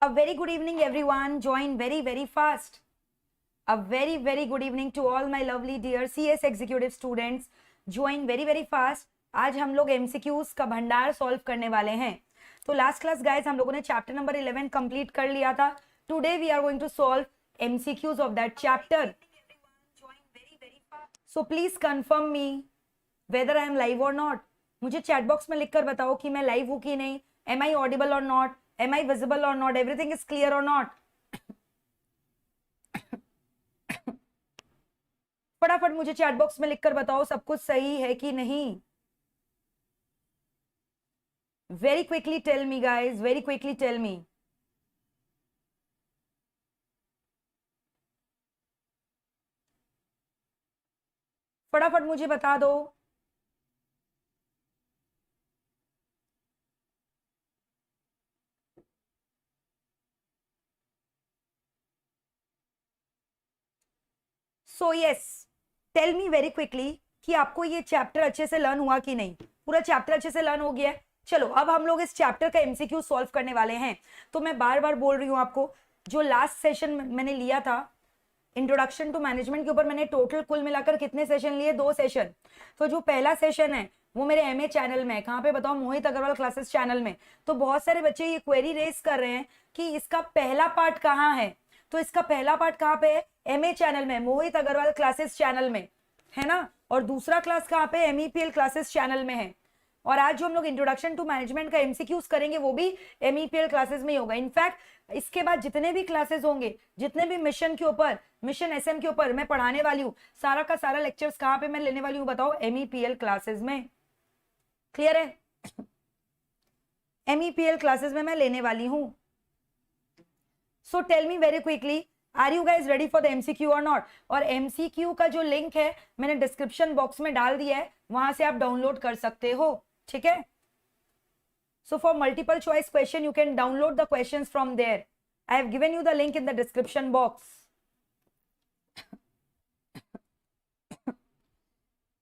A very good evening, everyone. Join very fast. A very good evening to all my lovely dear CS executive students. Join very fast. आज हम लोग MCQs का भंडार solve करने वाले हैं. तो लास्ट क्लास गाइस हम लोगों ने चैप्टर नंबर 11 कंप्लीट कर लिया था. Today we are going to solve MCQs of that chapter. So please confirm me whether I am live or not. मुझे चैट बॉक्स में लिखकर बताओ कि मैं लाइव हूं कि नहीं. Am I audible or not. Am I visible or not? Everything is clear or not? फटाफट मुझे चैट बॉक्स में लिखकर बताओ सब कुछ सही है कि नहीं. Very quickly tell me guys, very quickly tell me. फटाफट मुझे बता दो. So yes, tell me very quickly कि आपको ये चैप्टर अच्छे से लर्न हुआ कि नहीं. पूरा चैप्टर अच्छे से लर्न हो गया है. चलो अब हम लोग इस चैप्टर का एमसीक्यू सॉल्व करने वाले हैं. तो मैं बार बार बोल रही हूं आपको, जो लास्ट सेशन मैंने लिया था इंट्रोडक्शन टू मैनेजमेंट के ऊपर, मैंने टोटल कुल मिलाकर कितने सेशन लिए? 2 सेशन. तो जो पहला सेशन है वो मेरे एमए चैनल में है. कहां पे बताओ? मोहित अग्रवाल क्लासेस चैनल में. तो बहुत सारे बच्चे ये क्वेरी रेज कर रहे हैं कि इसका पहला पार्ट कहाँ है. तो इसका पहला पार्ट कहाँ पे है? एमए चैनल में, मोहित अग्रवाल क्लासेस चैनल में है ना. और दूसरा क्लास कहाँ पे? एमईपीएल क्लासेस चैनल में है. और आज जो हम लोग इंट्रोडक्शन टू मैनेजमेंट का एमसीक्यूज करेंगे वो भी एमईपीएल क्लासेस में ही होगा. इनफैक्ट इसके बाद जितने भी क्लासेस होंगे, जितने भी मिशन के ऊपर, मिशन एसएम के ऊपर मैं पढ़ाने वाली हूँ, सारा का सारा लेक्चर्स कहाँ पे मैं लेने वाली हूँ बताओ? एमईपीएल क्लासेस में. क्लियर है? एमईपीएल क्लासेस में मैं लेने वाली हूँ. So tell me very quickly, are you guys ready for the MCQ or not? और एमसीक्यू का जो लिंक है मैंने डिस्क्रिप्शन बॉक्स में डाल दिया है, वहां से आप डाउनलोड कर सकते हो. ठीक है? So for multiple choice question you can download the questions from there. I have given you the link in the description box.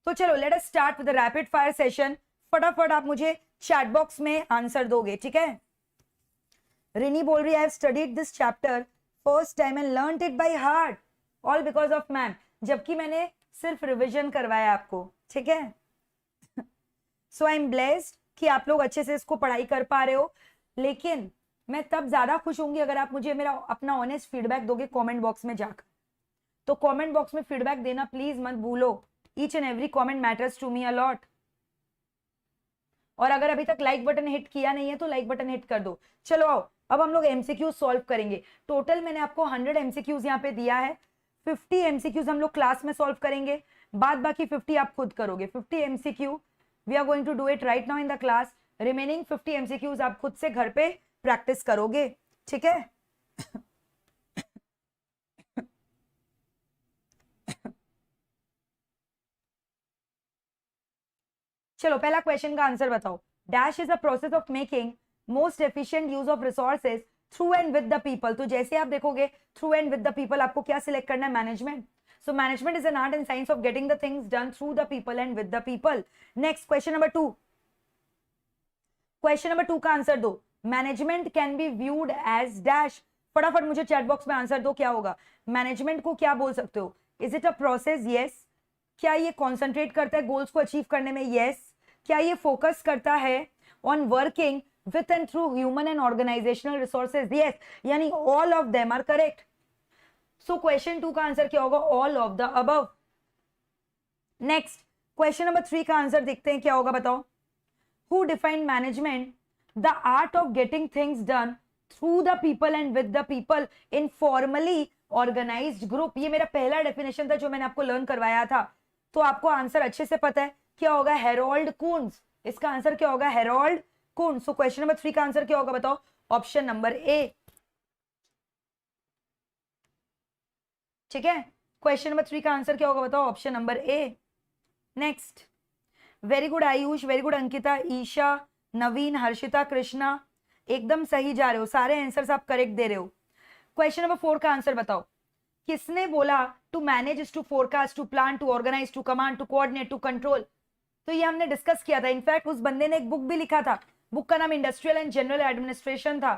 तो चलो let us start with the rapid fire session. फटाफट आप मुझे चैट बॉक्स में answer दोगे. ठीक है? रिनी बोल रही है, I have studied this chapter first time and learned it by heart all because of ma'am. जबकि मैंने सिर्फ रिवीजन करवाया आपको. ठीक है? सो आई एम ब्लेस्ड कि आप लोग अच्छे से इसको पढ़ाई कर पा रहे हो. लेकिन मैं तब ज्यादा खुश होंगी अगर आप मुझे मेरा अपना ऑनेस्ट फीडबैक दोगे कमेंट बॉक्स में जाकर. तो कमेंट बॉक्स में फीडबैक देना प्लीज मत भूलो. Each and every comment matters to me a lot. और अगर अभी तक लाइक बटन हिट किया नहीं है तो लाइक बटन हिट कर दो. चलो आओ अब हम लोग एमसीक्यू सॉल्व करेंगे. टोटल मैंने आपको 100 एमसीक्यूज यहाँ पे दिया है. 50 एमसीक्यूज हम लोग क्लास में सॉल्व करेंगे, बाद बाकी 50 आप खुद करोगे. 50 MCQ we are going to do it right now in the class. Remaining 50 MCQs आप खुद से घर पे प्रैक्टिस करोगे. ठीक है? चलो पहला क्वेश्चन का आंसर बताओ. Dash is a process of making most efficient use of resources through and with the people. तो जैसे आप देखोगे through and with the people, आपको क्या सिलेक्ट करना है? Management. So management is an art and science of getting the things done through the people and with the people. Next question number 2. Question number 2 का answer दो. Management can be viewed as dash. फटाफट मुझे chat box में answer दो. क्या होगा? Management को क्या बोल सकते हो? Is it a process? Yes. क्या ये कॉन्सेंट्रेट करता है गोल्स को अचीव करने में? यस. क्या ये फोकस करता है on working with and through human and organizational resources? Yes. यानी all of them are correct. So question 2 का आंसर क्या होगा? all of the above. Next question number 3 का आंसर देखते हैं क्या होगा बताओ. Who defined management? The art of getting things done through the people and with the people in formally organized group. ये मेरा पहला डेफिनेशन था जो मैंने आपको लर्न करवाया था. तो आपको आंसर अच्छे से पता है क्या होगा? Harold Coons. इसका आंसर क्या होगा? हेरोल्ड कून. सो क्वेश्चन नंबर 3 का आंसर क्या होगा बताओ? ऑप्शन नंबर ए. ठीक है? क्वेश्चन नंबर 3 का आंसर क्या होगा बताओ? Option number A. Next. Very good Ayush, very good Ankita, Isha, Naveen, Harshita, Krishna, एकदम सही जा रहे हो. सारे आंसर्स आप करेक्ट दे रहे हो. क्वेश्चन नंबर 4 का आंसर बताओ. किसने बोला to manage is to forecast, to plan, to organise, to command, to coordinate, to control? तो ये हमने डिस्कस किया था. इनफैक्ट उस बंदे ने एक बुक भी लिखा था. बुक का नाम इंडस्ट्रियल एंड जनरल एडमिनिस्ट्रेशन था.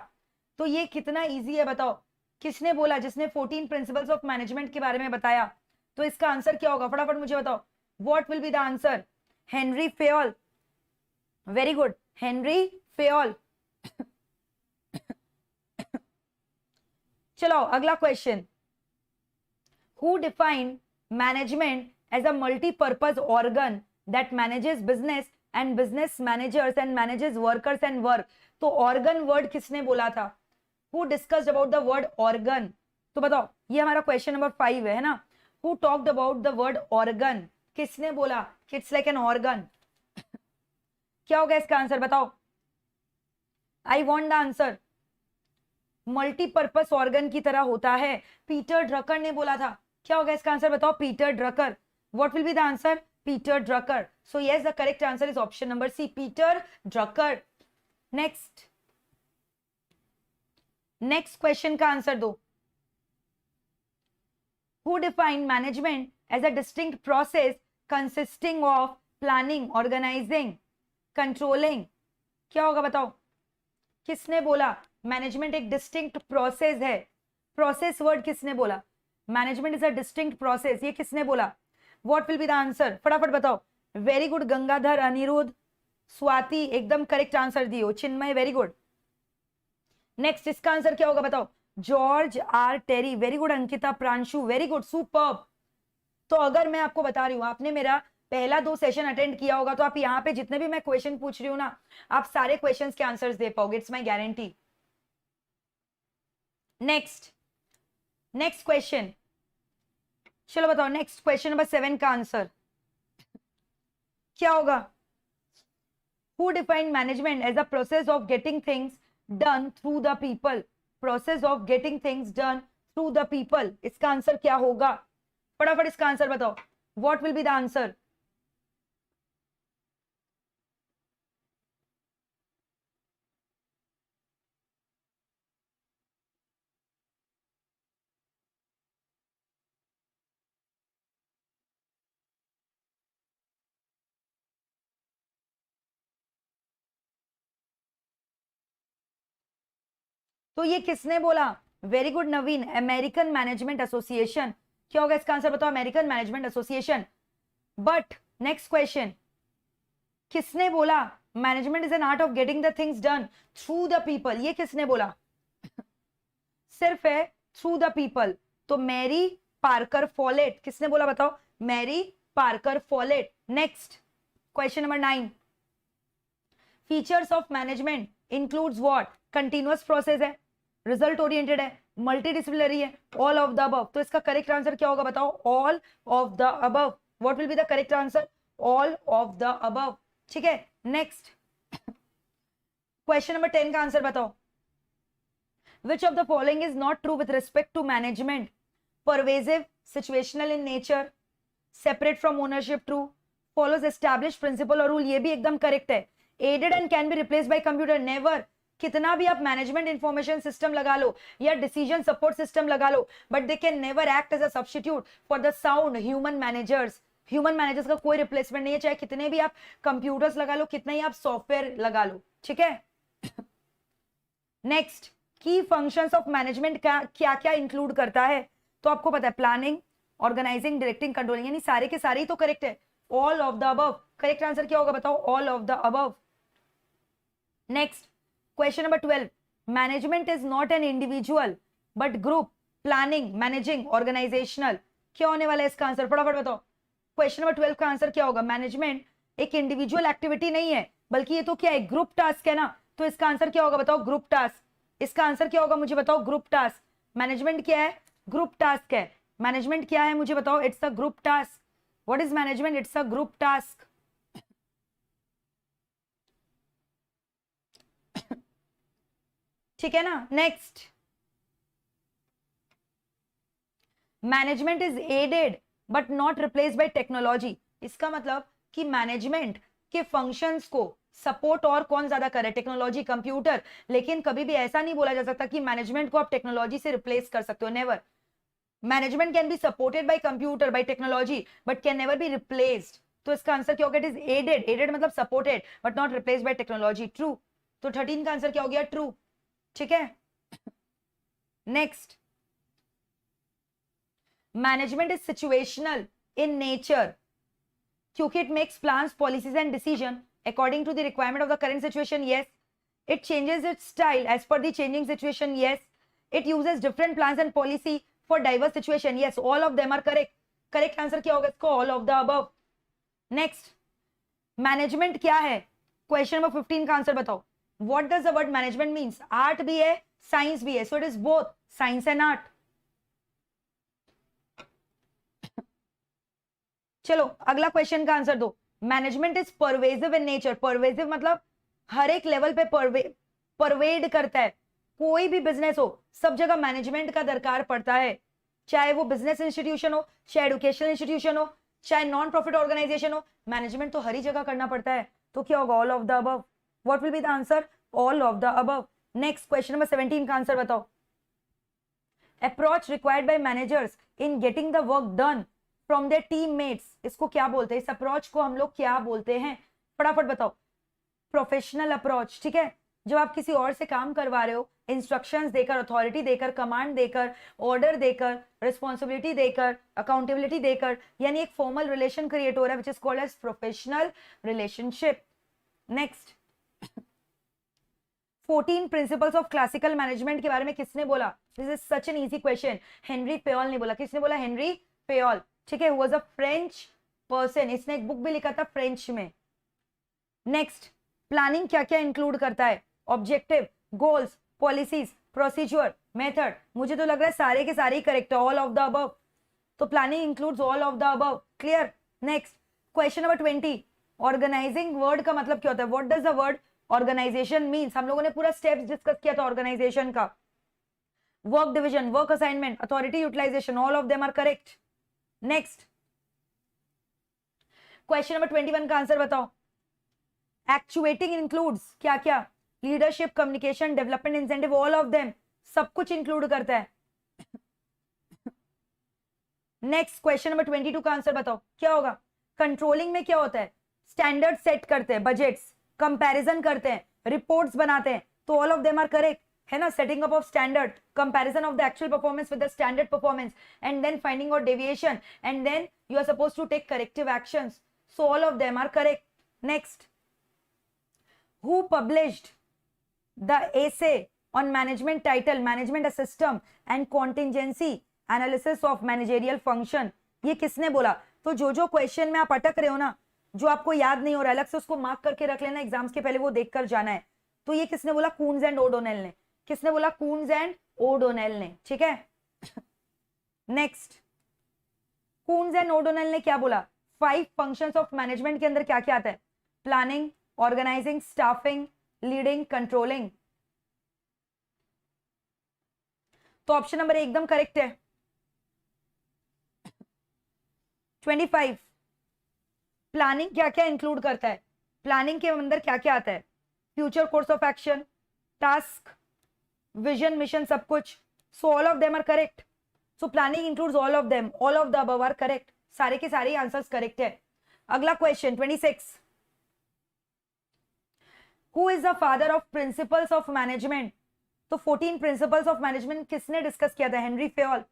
तो ये कितना इजी है बताओ, किसने बोला, जिसने 14 प्रिंसिपल्स ऑफ मैनेजमेंट के बारे में बताया। तो इसका आंसर क्या होगा, फटाफट मुझे बताओ, what will be the answer? Henri Fayol, very good, Henri Fayol. चलो अगला question, who defined management as a multipurpose organ that manages business and business managers and manages workers and work. तो organ word किसने बोला था? Who discussed about the word organ? तो बताओ, ये हमारा क्वेश्चन नंबर 5 है ना। Who talked about the word organ? किसने बोला कि इट्स लाइक एन ऑर्गन? क्या होगा इसका आंसर बताओ, I want the answer. Multipurpose organ की तरह होता है, पीटर ड्रकर ने बोला था। क्या होगा इसका आंसर बताओ, Peter Drucker. What will be the answer? Peter Drucker. So yes, the correct answer is option number C, Peter Drucker. Next question का आंसर दो। Who defined management as a distinct process consisting of planning, organising, controlling? क्या होगा बताओ, किसने बोला management एक distinct process है? Process word किसने बोला? Management is a distinct process, ये किसने बोला? What will be the answer, फटाफट बताओ। वेरी गुड गंगाधर, अनिरुद्ध, स्वाति, एकदम करेक्ट आंसर दियो, चिन्मय वेरी गुड। नेक्स्ट इसका आंसर क्या होगा बताओ, George R Terry, very good Ankita, Pranshu very good, superb. तो अगर मैं आपको बता रही हूं, आपने मेरा पहला 2 सेशन अटेंड किया होगा, तो आप यहाँ पे जितने भी मैं क्वेश्चन पूछ रही हूँ ना, आप सारे क्वेश्चंस के आंसर्स दे पाओगे, it's my guarantee. Next question, चलो बताओ, नेक्स्ट क्वेश्चन नंबर 7 का आंसर क्या होगा? Who defined management as a process of getting things done through the people? Process of getting things done through the people, इसका answer क्या होगा? फटाफट इसका आंसर बताओ, what will be the answer? तो ये किसने बोला? Very good Naveen, American Management Association. क्या होगा इसका आंसर बताओ, American Management Association. But next question, किसने बोला management is an art of getting the things done through the people? ये किसने बोला? सिर्फ है थ्रू द पीपल, तो मैरी पार्कर फॉलेट। किसने बोला बताओ? Mary Parker Follett. Next question number 9, features of management includes what? Continuous process है, रिजल्ट ओरिएंटेड है, मल्टीडिसिप्लिनरी है, ऑल ऑफ द अबव। तो इसका करेक्ट आंसर क्या होगा बताओ, all of the above. What will be the correct answer? All of the above. ठीक है, नेक्स्ट क्वेश्चन नंबर 10 का आंसर बताओ, which of the following is not true with respect to management? Pervasive, situational in nature, separate from ownership, true, follows established principle और rule, ये भी एकदम correct है। aided and can be replaced by computer, never। कितना भी आप management information system लगा लो या डिसीजन सपोर्ट सिस्टम लगा लो, but they can never act as a substitute for the sound human managers. Human managers का कोई रिप्लेसमेंट नहीं है, चाहे कितने भी आप कंप्यूटर्स लगा लो, कितने ही आप सॉफ्टवेयर लगा लो। ठीक है, नेक्स्ट, की फंक्शंस ऑफ मैनेजमेंट का क्या क्या इंक्लूड करता है? तो आपको पता है, प्लानिंग, ऑर्गेनाइजिंग, डायरेक्टिंग, कंट्रोलिंग, यानी सारे के सारे ही तो करेक्ट है। All of the above, correct answer क्या होगा बताओ, all of the above. Next question number 12, management is not an individual but group, planning, managing, organisational. क्या होने वाला है इसका आंसर, फटाफट बताओ। क्वेश्चन नंबर 12 का आंसर क्या होगा? मैनेजमेंट एक इंडिविजुअल एक्टिविटी नहीं है, बल्कि ये तो क्या है, ग्रुप टास्क है ना। तो इसका आंसर क्या होगा बताओ, ग्रुप टास्क। इसका आंसर क्या होगा मुझे बताओ, ग्रुप टास्क। मैनेजमेंट क्या है? ग्रुप टास्क है। मैनेजमेंट क्या है मुझे बताओ, it's a group task. What is management? It's a group task. ठीक है ना। Next, management is aided but not replaced by technology. इसका मतलब कि मैनेजमेंट के फंक्शंस को सपोर्ट और कौन ज्यादा करे, टेक्नोलॉजी, कंप्यूटर। लेकिन कभी भी ऐसा नहीं बोला जा सकता कि मैनेजमेंट को आप टेक्नोलॉजी से रिप्लेस कर सकते हो, never. Management can be supported by computer, bye technology, but can never be replaced. तो इसका आंसर क्या होगा, इट इज एडेड। एडेड मतलब supported but not replaced by technology, true. तो 13 का आंसर क्या हो गया, ट्रू। ठीक है, next, management is situational in nature क्योंकि it makes plans, policies and decision according to the requirement of the current situation. Yes, it changes its style as per the changing situation. Yes, it uses different plans and policy for diverse situation. Yes, all of them are correct. Correct answer क्या होगा इसको? All of the above. Next, management क्या है? Question number 15 का answer बताओ. What does the word management means? Art भी है, science भी है, so it is both science and art. चलो अगला क्वेश्चन का आंसर दो. Management is pervasive in nature. Pervasive मतलब हर एक लेवल पे परवेड करता है. कोई भी बिजनेस हो, सब जगह मैनेजमेंट का दरकार पड़ता है. चाहे वो बिजनेस इंस्टीट्यूशन हो, चाहे एजुकेशनल इंस्टीट्यूशन हो, चाहे नॉन प्रॉफिट ऑर्गेनाइजेशन हो, मैनेजमेंट तो हर ही जगह करना पड़ता है. तो क्या होगा? All of the above. What will be the answer? All of the above. Next, question number 17 का आंसर बताओ. Approach required by managers in getting the work done from their teammates. इसको क्या बोलते हैं? इस अप्रोच को हम लोग क्या बोलते हैं? फटाफट बताओ. Professional approach. ठीक है, जब आप किसी और से काम करवा रहे हो, इंस्ट्रक्शंस देकर, अथॉरिटी देकर, कमांड देकर, ऑर्डर देकर, रिस्पॉन्सिबिलिटी देकर, अकाउंटेबिलिटी देकर, यानी एक फॉर्मल रिलेशन क्रिएट हो रहा है which is called as professional relationship. Next, 14 principles of classical management के बारे में किसने बोला? This is such an easy question. Henri Fayol ने बोला. किसने बोला? Henri Fayol. ठीक है, who was a French person. इसने एक बुक भी लिखा था फ्रेंच में. नेक्स्ट, प्लानिंग क्या क्या इंक्लूड करता है? Objective, goals, policies, procedure, method. मुझे तो लग रहा है सारे के सारे ही करेक्ट है. All of the above. तो planning includes all of the above. Clear? Next, question number 20. Organizing word का मतलब क्या होता है? What does the word organization means? हम लोगों ने पूरा स्टेप्स डिस्कस किया था ऑर्गेनाइजेशन का. Work division, work assignment, authority utilisation, all of them are correct. Next, question number 21 का आंसर बताओ. एक्चुएटिंग इंक्लूड्स क्या क्या? Leadership, communication, development, incentive, all of them. सब कुछ इंक्लूड करता है. नेक्स्ट, क्वेश्चन नंबर 22 का आंसर बताओ. क्या होगा? कंट्रोलिंग में क्या होता है? स्टैंडर्ड सेट करते हैं, बजट्स, कंपैरिजन करते हैं, रिपोर्ट्स बनाते हैं. तो all of them are correct है ना. Setting up of standard, comparison of the actual performance with the standard performance, and then finding out deviation, and then you are supposed to take corrective actions. So all of them are correct. Next, who published the essay on management title management a system and contingency analysis of managerial function? ये किसने बोला? तो जो जो question में आप अटक रहे हो ना, जो आपको याद नहीं हो रहा, अलग से उसको मार्क करके रख लेना. एग्जाम्स के पहले वो देखकर जाना है. तो ये किसने बोला? कून्स एंड ओडोनेल ने. किसने बोला? कून्स एंड ओडोनेल ने. ठीक है. नेक्स्ट, कून्स एंड ओडोनेल ने क्या बोला? 5 फंक्शंस ऑफ मैनेजमेंट के अंदर क्या क्या आता है? Planning, organising, staffing, leading, controlling. तो ऑप्शन नंबर एकदम करेक्ट है. 25, प्लानिंग क्या क्या इंक्लूड करता है? प्लानिंग के अंदर क्या क्या आता है? Future course of action, task, vision, mission, सब कुछ. So all of them are correct. So planning includes all of them. All of the above are correct. सारे के सारे आंसर्स करेक्ट है. अगला question 26. Who is the father of principles of management? तो 14 principles of management किसने discuss किया था? Henri Fayol.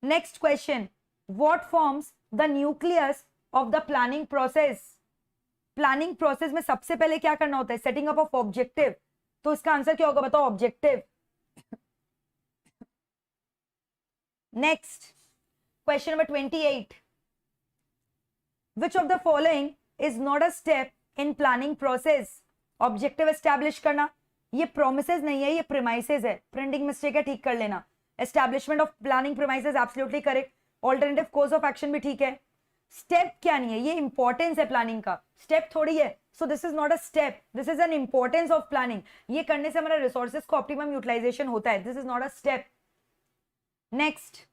Next question, what forms the nucleus of the planning process? Planning process में सबसे पहले क्या करना होता है? Setting up of objective. तो इसका आंसर क्या होगा? बताओ. Objective. Next, question number 28. Which of the following is not a step in planning process? Objective establish करना. ये प्रोमिसेस नहीं है, ये प्रीमाइसेस है. प्रिंटिंग मिस्टेक है, ठीक कर लेना. Establishment of planning premises absolutely correct. Alternative course of action भी ठीक है. स्टेप क्या नहीं है, ये इंपॉर्टेंस है प्लानिंग का. स्टेप थोड़ी है. सो this is not a step, this is an importance of planning. ये करने से हमारा रिसोर्सेज को ऑप्टिमम यूटिलाइजेशन होता है. This is not a step. Next,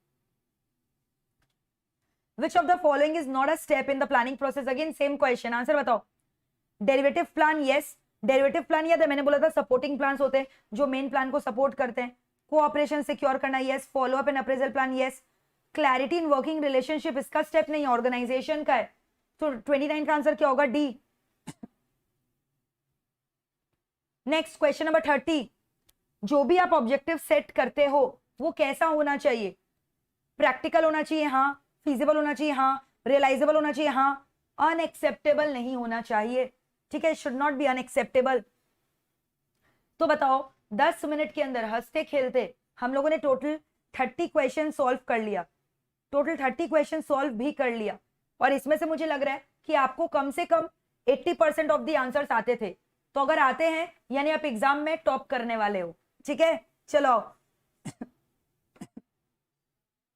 which of the following is not a step in the planning process? again same question. Answer बताओ. Derivative plan, yes. Derivative plan याद है मैंने बोला था सपोर्टिंग प्लान्स होते हैं जो मेन प्लान को सपोर्ट करते हैं. कोऑपरेशन सिक्योर करना, yes. Follow up and appraisal plan, yes. Clarity in working relationship, इसका स्टेप नहीं, ऑर्गेनाइजेशन का है. तो 29 का आंसर क्या होगा? डी. Next, question number 30. जो भी आप ऑब्जेक्टिव सेट करते हो वो कैसा होना चाहिए? प्रैक्टिकल होना चाहिए, हाँ। फीजिबल होना चाहिए, हाँ। रियलाइजेबल होना चाहिए, हाँ। अनएक्सेप्टेबल नहीं होना चाहिए, ठीक है, शुड नॉट बी अनएक्सेप्टेबल। तो बताओ 10 मिनट के अंदर हंसते खेलते हम लोगों ने टोटल 30 क्वेश्चन सॉल्व कर लिया, टोटल 30 क्वेश्चन सॉल्व भी कर लिया, और इसमें से मुझे लग रहा है कि आपको कम से कम 80% ऑफ द आंसर्स आते थे। तो अगर आते हैं यानी आप एग्जाम में टॉप करने वाले हो, ठीक है। चलो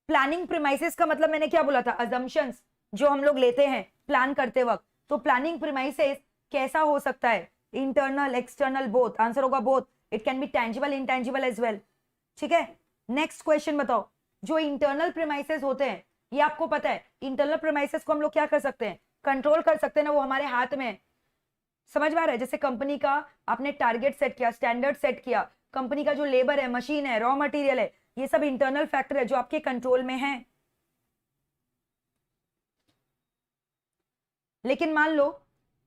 प्लानिंग प्रीमाइसेस का मतलब मैंने क्या बोला था? अजम्पशंस जो हम लोग लेते हैं प्लान करते वक्त। तो प्लानिंग प्रीमाइसेस कैसा हो सकता है? Internal, external, both. आंसर होगा both. It can be tangible, intangible as well, ठीक है। नेक्स्ट क्वेश्चन बताओ, जो इंटरनल प्रीमाइसेस होते हैं, ये आपको पता है इंटरनल प्रीमाइसेस को हम लोग क्या कर सकते हैं? कंट्रोल कर सकते हैं ना, वो हमारे हाथ में है। समझ में आ रहा है? जैसे कंपनी का आपने टारगेट सेट किया, स्टैंडर्ड सेट किया, कंपनी का जो लेबर है, मशीन है, रॉ मटेरियल है, ये सब इंटरनल फैक्टर है जो आपके कंट्रोल में है। लेकिन मान लो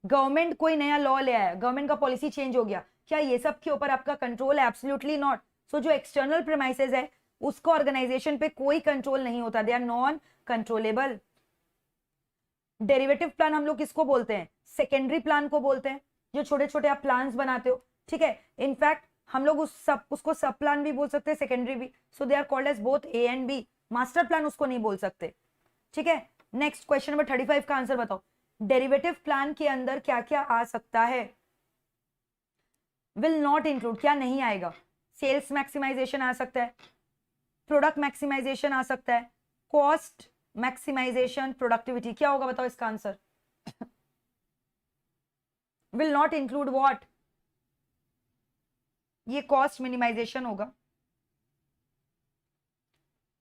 गवर्नमेंट कोई नया लॉ ले आया, गवर्नमेंट का पॉलिसी चेंज हो गया, क्या ये सब के ऊपर आपका कंट्रोल है? Absolutely not. सो जो एक्सटर्नल प्रीमाइसेस है उसको ऑर्गेनाइजेशन पे कोई कंट्रोल नहीं होता, they are non controllable. Derivative plan हम लोग किसको बोलते हैं? सेकेंडरी प्लान को बोलते हैं, जो छोटे छोटे आप प्लान्स बनाते हो, ठीक है। इनफैक्ट हम लोग उसको सब प्लान भी बोल सकते हैं, सेकेंडरी भी। So they are called as both A and B. Master plan उसको नहीं बोल सकते, ठीक है। नेक्स्ट क्वेश्चन नंबर 35 का आंसर बताओ। डेरिवेटिव प्लान के अंदर क्या क्या आ सकता है? विल नॉट इंक्लूड, क्या नहीं आएगा? सेल्स मैक्सिमाइजेशन आ सकता है, प्रोडक्ट मैक्सिमाइजेशन आ सकता है, कॉस्ट मैक्सिमाइजेशन, प्रोडक्टिविटी। क्या होगा बताओ इसका answer? Will not include what? ये कॉस्ट मिनिमाइजेशन होगा।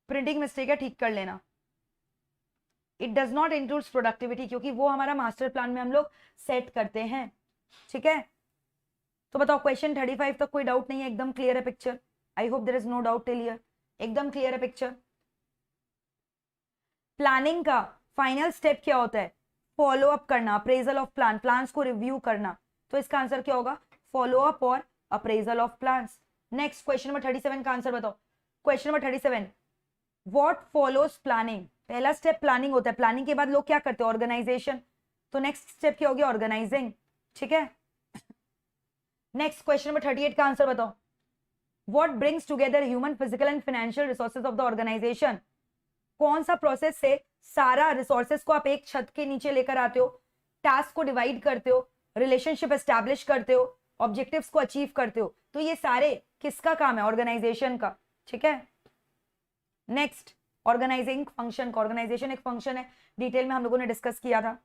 प्रिंटिंग मिस्टेक है, ठीक कर लेना। It does not include productivity, क्योंकि वो हमारा मास्टर प्लान में हम लोग सेट करते हैं, ठीक है। तो बताओ क्वेश्चन 35 तक कोई डाउट नहीं है? एकदम क्लियर है picture? I hope there is no doubt till here. एकदम क्लियर है पिक्चर? प्लानिंग का फाइनल स्टेप क्या होता है? फॉलो अप करना, अप्रेजल ऑफ प्लान, प्लान्स को रिव्यू करना। तो इसका आंसर क्या होगा? फॉलो अप और appraisal of plans. Next question number 37 का आंसर बताओ। Question number 37, what follows planning? पहला स्टेप प्लानिंग होता है, प्लानिंग के बाद लोग क्या करते हैं? ऑर्गेनाइजेशन। तो नेक्स्ट स्टेप क्या हो गया? ऑर्गेनाइजिंग, ठीक है। नेक्स्ट क्वेश्चन नंबर 38 का आंसर बताओ। What brings together human, physical and financial resources of the organisation? कौन सा प्रोसेस से सारा रिसोर्सेज को आप एक छत के नीचे लेकर आते हो, टास्क को डिवाइड करते हो, रिलेशनशिप एस्टैब्लिश करते हो, ऑब्जेक्टिव्स को अचीव करते हो? तो ये सारे किसका काम है? ऑर्गेनाइजेशन का, ठीक है। नेक्स्ट, ऑर्गेनाइजिंग फंक्शन का। ऑर्गेनाइजेशन एक फंक्शन है, डिटेल में हम लोगों ने डिस्कस किया था।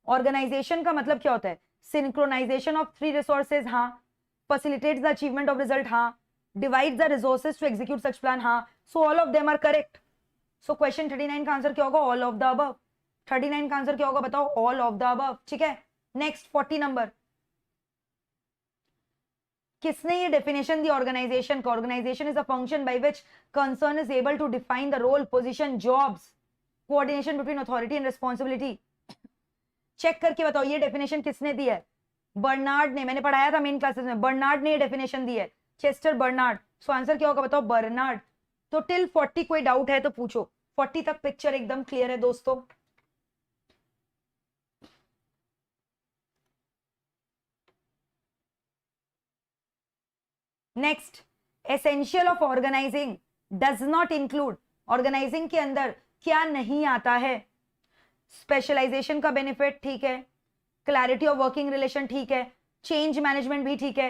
ऑर्गेनाइजेशन का मतलब क्या होता है? सिंक्रोनाइजेशन ऑफ 3 रिसोर्सेज, हाँ। Facilitates the achievement of result, हाँ। Divide the resources to execute such plan, हाँ। So all of them are correct. So question 39 का आंसर क्या होगा? All of the above. 39 का आंसर क्या होगा बताओ? ऑल ऑफ द अबव, ठीक है। नेक्स्ट 40 नंबर, किसने ये डेफिनेशन दी ऑर्गेनाइजेशन का? Organisation is a function by which concern is able to define the role, position, jobs, coordination between authority and responsibility. Check करके बताओ ये डेफिनेशन किसने दी है? बर्नार्ड ने। मैंने पढ़ाया था मेन क्लासेस में, बर्नार्ड ने ये डेफिनेशन दी है, चेस्टर बर्नार्ड। सो आंसर क्या होगा बताओ? बर्नार्ड। तो टिल 40 कोई डाउट है तो पूछो। 40 तक पिक्चर एकदम क्लियर है दोस्तों? Next, essential of organising does not include. Organising के अंदर क्या नहीं आता है? स्पेशलाइजेशन का बेनिफिट, ठीक है। क्लैरिटी ऑफ वर्किंग रिलेशन, ठीक है। चेंज मैनेजमेंट भी ठीक है।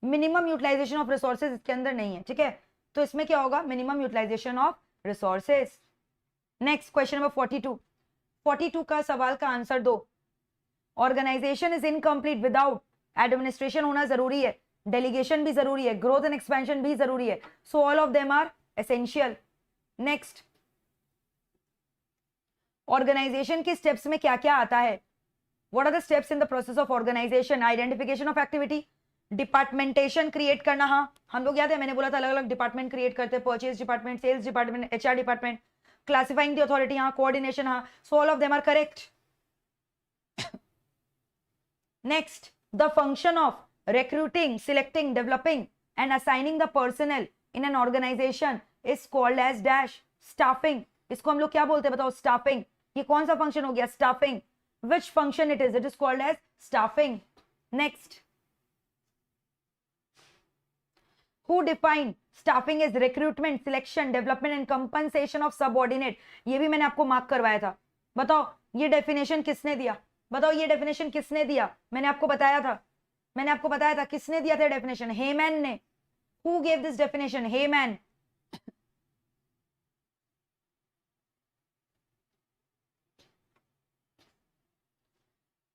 मिनिमम यूटिलाइजेशन ऑफ रिसोर्सेज इसके अंदर नहीं है, ठीक है। तो इसमें क्या होगा? Minimum utilisation of resources. Next question number 42। 42 का सवाल का आंसर दो। Organisation is incomplete without administration होना जरूरी है, डेलीगेशन भी जरूरी है, ग्रोथ एंड एक्सपेंशन भी जरूरी है। So all of them are essential. Next, organization के स्टेप्स में क्या क्या आता है? What are the steps in the process of organization? Identification of activity, departmentation create करना, हाँ हम लोग याद है मैंने बोला था अलग अलग डिपार्टमेंट क्रिएट करते हैं, purchase department, sales department, HR department. Classifying the authority, हाँ। कोऑर्डिनेशन, हाँ। So all of them are correct. Next, the function of recruiting, selecting, developing and assigning the personnel in an organization is called as dash staffing. इसको हम लोग क्या बोलते हैं बताओ? staffing. ये कौन सा function हो गया? staffing. Which function it is? It is called as staffing. Next. Who defined staffing as recruitment, selection, development and compensation of subordinate? ये भी मैंने आपको मार्क करवाया था. बताओ ये डेफिनेशन किसने दिया? बताओ ये डेफिनेशन किसने दिया? मैंने आपको बताया था किसने दिया था डेफिनेशन? हेमैन ने. Who gave this definition? हेमैन.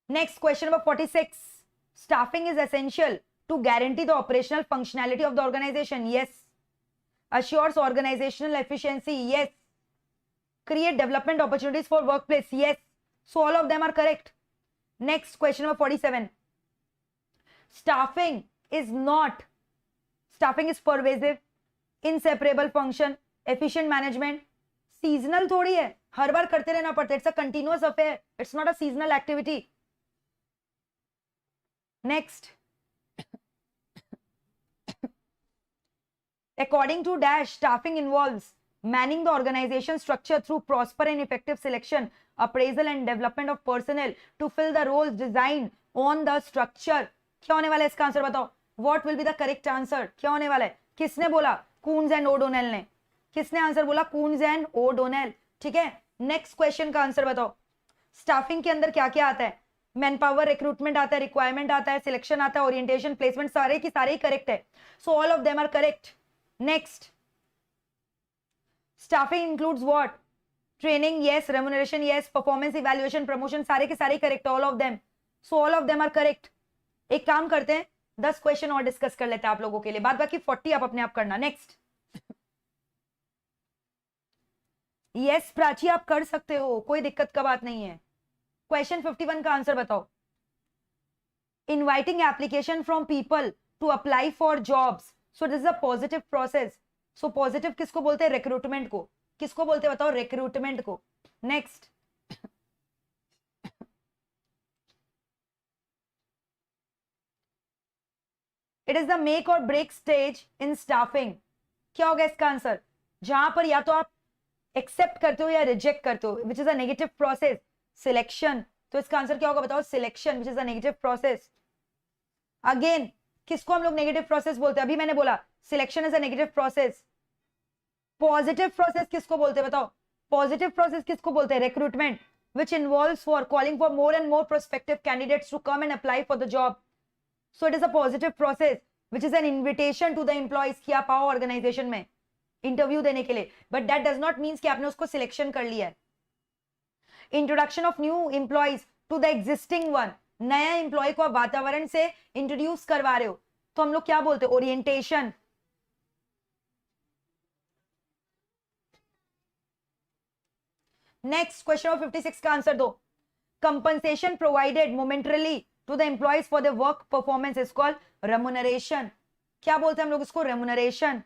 Next, question number 46. Staffing is essential to guarantee the operational functionality of the organization. Yes. Assures organizational efficiency. Yes. Create development opportunities for workplace. Yes. So all of them are correct. Next, question number 47. Staffing is pervasive, inseparable function, efficient management. Seasonal थोड़ी है, हर बार करते रहना पड़ता है. It's a continuous affair. It's not a seasonal activity. Next. According to dash, staffing involves manning the organization structure through proper and effective selection, appraisal and development of personnel to fill the roles designed on the structure. क्या होने वाला है इसका answer बताओ? What will be the correct answer? क्या होने वाला है? किसने बोला? कून्स एंड ओडोनेल ने. किसने आंसर बोला? Coons and O'Donnell. ठीक है. नेक्स्ट क्वेश्चन का आंसर बताओ. स्टाफिंग के अंदर क्या क्या आता है? मैन पावर, रिक्रूटमेंट आता है, रिक्वायरमेंट आता है, सिलेक्शन आता है, ओरिएंटेशन, प्लेसमेंट, सारे की सारे ही करेक्ट है. So all of them are correct. Next. Staffing includes what? Training yes, remuneration yes, performance evaluation, promotion, सारे के सारे correct. All of them. So all of them are correct. एक काम करते हैं, 10 क्वेश्चन और डिस्कस कर लेते हैं आप लोगों के लिए. बाद बाकी 40 आप अपने आप करना. नेक्स्ट. यस प्राची आप कर सकते हो, कोई दिक्कत का बात नहीं है. क्वेश्चन 51 का आंसर बताओ. Inviting application from people to apply for jobs. So this is a positive process. So positive किसको बोलते हैं? रिक्रूटमेंट को. किसको बोलते हैं बताओ? रिक्रूटमेंट को. Next. It is the make और ब्रेक स्टेज इन स्टाफिंग. क्या होगा इसका आंसर? जहां पर या तो आप एक्सेप्ट करते हो या रिजेक्ट करते हो, which is a negative process. Selection. तो इसका आंसर क्या होगा बताओ? Selection, which is a negative process. Again किसको हम लोग नेगेटिव प्रोसेस बोलते हैं? अभी मैंने बोला selection is a negative process. Positive process किसको बोलते हैं बताओ? पॉजिटिव प्रोसेस किसको बोलते हैं? Recruitment, which involves for calling for more and more prospective candidates to come and apply for the job. So it is a positive process which is an invitation to the employees कि आप आओ organization में interview देने के लिए. But that does not means कि आपने उसको सिलेक्शन कर लिया है. Introduction of new employees to the existing one. नया एम्प्लॉय को आप वातावरण से इंट्रोड्यूस करवा रहे हो, तो हम लोग क्या बोलते हैं? ओरिएंटेशन. नेक्स्ट क्वेश्चन ऑफ 56 का आंसर दो. Compensation provided momentarily to the employees for the work performance is called remuneration. क्या बोलते हैं हम लोग इसको? Remuneration.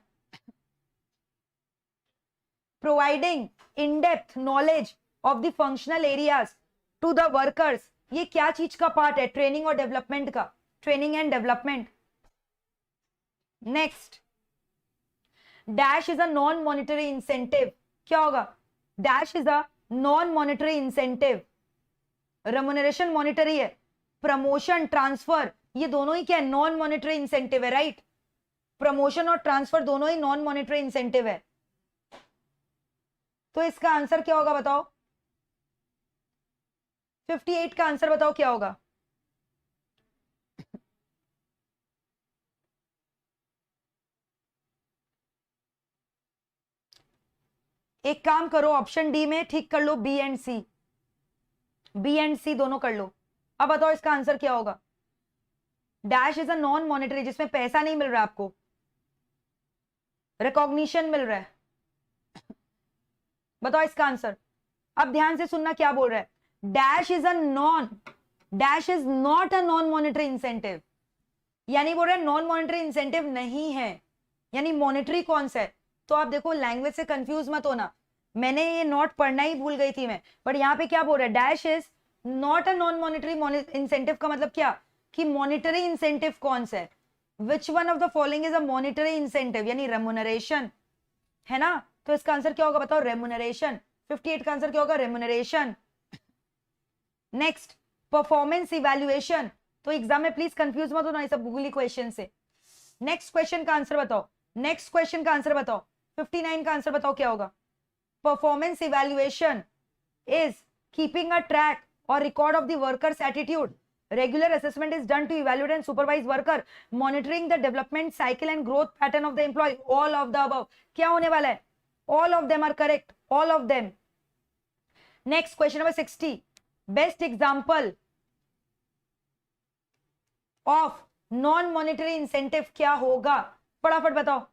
Providing in depth knowledge of the functional areas to the workers. ये क्या चीज का पार्ट है? ट्रेनिंग और डेवलपमेंट का. Training and development. Next. Dash is a non monetary incentive. क्या होगा? Dash is a non monetary incentive. Remuneration monetary है, प्रमोशन ट्रांसफर ये दोनों ही क्या है? नॉन मॉनिटरी इंसेंटिव है. राइट. प्रमोशन और ट्रांसफर दोनों ही नॉन मॉनिटरी इंसेंटिव है. तो इसका आंसर क्या होगा बताओ? 58 का आंसर बताओ क्या होगा? एक काम करो, ऑप्शन डी में ठीक कर लो. B and C. B and C दोनों कर लो. अब बताओ इसका आंसर क्या होगा? Dash is a non monetary, जिसमें पैसा नहीं मिल रहा आपको, रिकॉग्निशन मिल रहा है. बताओ इसका आंसर. अब ध्यान से सुनना क्या बोल रहा है. Dash is not a non monetary incentive. यानी बोल रहा है नॉन मॉनिटरी इंसेंटिव नहीं है, यानी मॉनिटरी कौन सा है? तो आप देखो लैंग्वेज से कंफ्यूज मत होना, मैंने ये नोट पढ़ना ही भूल गई थी मैं. बट यहाँ पे क्या बोल रहा है? Dash is not a non monetary incentive का मतलब क्या? कि मॉनिटरी इंसेंटिव कौन सा है? Which one of the following is a monetary incentive, यानी रेमुनरेशन, है ना? तो इसका आंसर क्या होगा बताओ? रेमुनरेशन। 58 का आंसर क्या होगा? रेमुनरेशन। Next, performance evaluation. तो एग्जाम में प्लीज कंफ्यूज मत होना इस सब गूगली क्वेश्चन से। नेक्स्ट क्वेश्चन का आंसर बताओ, नेक्स्ट क्वेश्चन का आंसर बताओ, 59 का आंसर बताओ क्या होगा? Performance evaluation is keeping a track or record of the worker's attitude. Regular assessment is done to evaluate and supervise worker, monitoring the development cycle and growth pattern of the employee. All of the above. क्या होने वाला है? All of them are correct. All of them. Next question number 60. Best example of non-monetary incentive क्या होगा? फटाफट बताओ।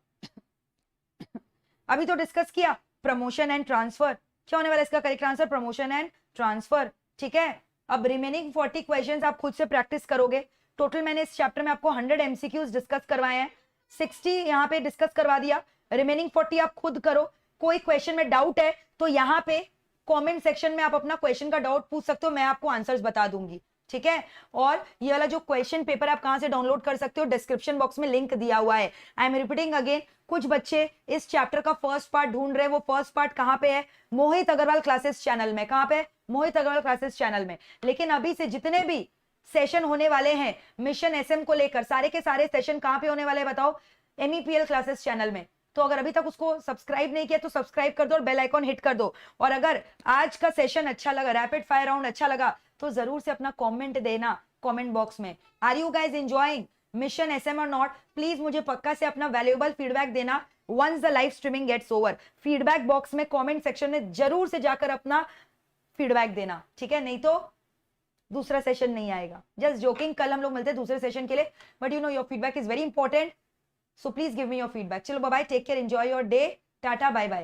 अभी तो डिस्कस किया प्रमोशन एंड ट्रांसफर। क्या होने वाला इसका correct answer? Promotion and transfer. ठीक है, अब रिमेनिंग 40 क्वेश्चंस आप खुद से प्रैक्टिस करोगे। टोटल मैंने इस चैप्टर में आपको 100 एमसीक्यूज डिस्कस करवाए हैं, 60 यहाँ पे डिस्कस करवा दिया, रिमेनिंग 40 आप खुद करो। कोई क्वेश्चन में डाउट है तो यहाँ पे कमेंट सेक्शन में आप अपना क्वेश्चन का डाउट पूछ सकते हो, मैं आपको आंसर्स बता दूंगी। ठीक है, और ये वाला जो क्वेश्चन पेपर आप कहां से डाउनलोड कर सकते हो, डिस्क्रिप्शन बॉक्स में लिंक दिया हुआ है। आई एम रिपीटिंग अगेन, कुछ बच्चे इस चैप्टर का फर्स्ट पार्ट ढूंढ रहे हैं, वो फर्स्ट पार्ट कहां पे है? मोहित अग्रवाल क्लासेस चैनल में। कहां पे? मोहित अग्रवाल क्लासेस चैनल में। लेकिन अभी से जितने भी सेशन होने वाले हैं मिशन एसएम को लेकर, सारे के सारे सेशन कहां पे होने वाले हैं बताओ? एमईपीएल क्लासेस चैनल में। तो अगर अभी तक उसको सब्सक्राइब नहीं किया तो सब्सक्राइब कर दो और बेल आइकॉन हिट कर दो। और अगर आज का सेशन अच्छा लगा, रैपिड फायर राउंड अच्छा लगा, तो जरूर से अपना कमेंट देना कमेंट बॉक्स में। Are you guys enjoying mission SM और नॉट? प्लीज मुझे पक्का से अपना वैल्यूएबल फीडबैक देना once the live streaming gets over. Feedback box में कमेंट सेक्शन में जरूर से जाकर अपना फीडबैक देना, ठीक है? नहीं तो दूसरा सेशन नहीं आएगा। जस्ट जोकिंग, कल हम लोग मिलते हैं दूसरे सेशन के लिए, but you know your feedback is very important, so please give me your feedback. चलो bye bye, take care, enjoy your day, tata bye bye.